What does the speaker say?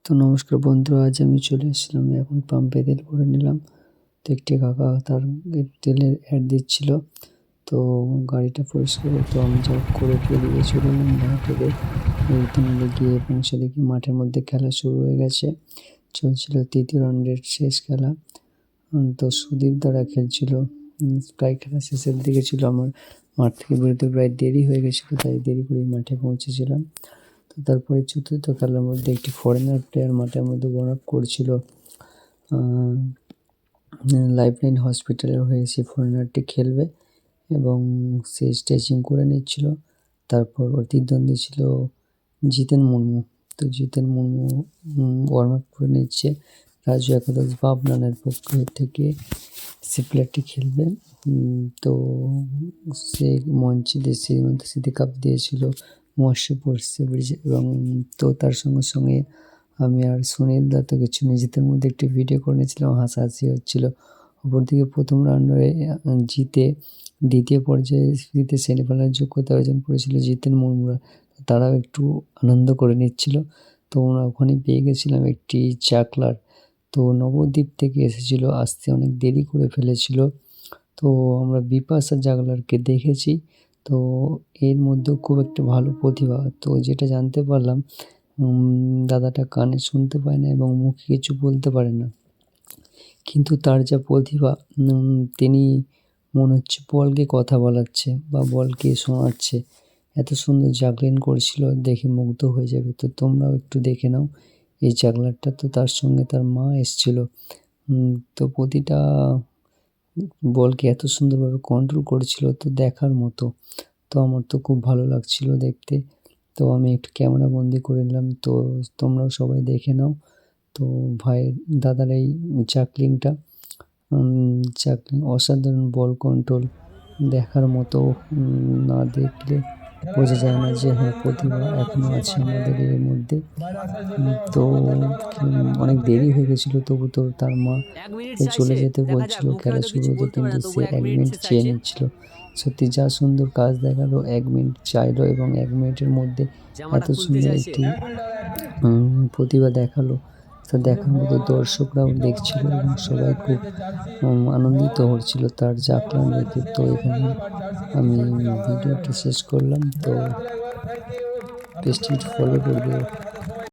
তো নমস্কার বন্ধুরা, আজ আমি চলে এসেছিলাম এখন পাম্পে তেল ভরে নিলাম। তো একটি কাকা তার তেলের অ্যাড দিচ্ছিল, তো গাড়িটা পরিষ্কার করতে আমি যা করে বেরিয়ে চলে এলাম মার্কেটে। ইতিমধ্যে গিয়ে পৌঁছে দেখি মাঠের মধ্যে খেলা শুরু হয়ে গেছে, চলছিল তৃতীয় রাউন্ডের শেষ খেলা। তো সুদীপ দ্বারা খেলছিল, প্রায় খেলা শেষের দিকে ছিল। আমার মাঠ থেকে বেরোতে প্রায় দেরি হয়ে গেছিলো, তাই দেরি করে মাঠে পৌঁছেছিলাম। তো তারপরে চতুর্থ খেলার মধ্যে একটি ফরেনার প্লেয়ার মাঠের মধ্যে ওয়ার্ম আপ করছিল। লাইফলাইন হসপিটালের হয়ে সেই ফরেনারটি খেলবে এবং সে স্ট্রেচিং করে নিচ্ছিল। তারপর প্রতিদ্বন্দ্বী ছিল জিতেন মুর্মু। তো জিতেন মুর্মু ওয়ার্ম আপ করে নিচ্ছে। রাজু একাদশ বাবনানের পক্ষ থেকে সে প্লেয়ারটি খেলবে। তো সে মঞ্চে দেশের মধ্যে স্মৃতি কাপ দিয়েছিল মহেশপুর সি ব্রিজ, এবং তো তার সঙ্গে সঙ্গে আমি আর সুনীল দা তো কিছু নিজেদের মধ্যে একটি ভিডিও করে নিয়েছিলাম, হাসাহাসি হচ্ছিল। অপরদিকে প্রথম রাউন্ডে জিতে দ্বিতীয় পর্যায়ে সেমিফাইনালের যোগ্যতা অর্জন করেছিল জিতেন মুর্মুরা, তারাও একটু আনন্দ করে নিচ্ছিল। তো আমরা ওখানে পেয়ে গেছিলাম একটি চাকলার। তো নবদ্বীপ থেকে এসেছিল, আসতে অনেক দেরি করে ফেলেছিল। তো আমরা বিপাশা জাগলারকে দেখেছি। তো এর মধ্যেও খুব একটা ভালো প্রতিভা। তো যেটা জানতে পারলাম, দাদাটা কানে শুনতে পায় না এবং মুখে কিছু বলতে পারে না, কিন্তু তার যা প্রতিভা, তিনি মনে হচ্ছে বলকে কথা বলাচ্ছে বা বলকে শোনাচ্ছে। এত সুন্দর জাগলিং করছিল, দেখে মুগ্ধ হয়ে যাবে। তো তোমরাও একটু দেখে নাও এই জাগলারটা। তো তার সঙ্গে তার মা এসেছিল। তো প্রতিটা বলকে এত সুন্দরভাবে কন্ট্রোল করেছিল, তো দেখার মতো। তো আমার তো খুব ভালো লাগছিল দেখতে। তো আমি একটু ক্যামেরা বন্দি করে নিলাম। তো তোমরাও সবাই দেখে নাও। তো ভাইয়ের দাদার এই জাগলিংটা, জাগলিং অসাধারণ, বল কন্ট্রোল দেখার মতো। না দেখলে বোঝা যায় না যে হ্যাঁ, প্রতিভা এখনও আছে আমাদের এর মধ্যে। তো অনেক দেরি হয়ে গেছিলো, তবু তো তার মা চলে যেতে বলছিল খেলা শুরু হতে, কিন্তু সে 1 মিনিট চেয়ে নিচ্ছিল। সত্যি যা সুন্দর কাজ দেখালো, 1 মিনিট চাইলো এবং 1 মিনিটের মধ্যে এত সুন্দর একটি প্রতিভা দেখালো। তা দেখার মতো দর্শকরাও দেখছিল এবং সবাই খুব আনন্দিত হচ্ছিল তার জাগলান দেখে। তো এখানে আমি ভিডিওটা শেষ করলাম। তো পেজটি ফলো করে দিও।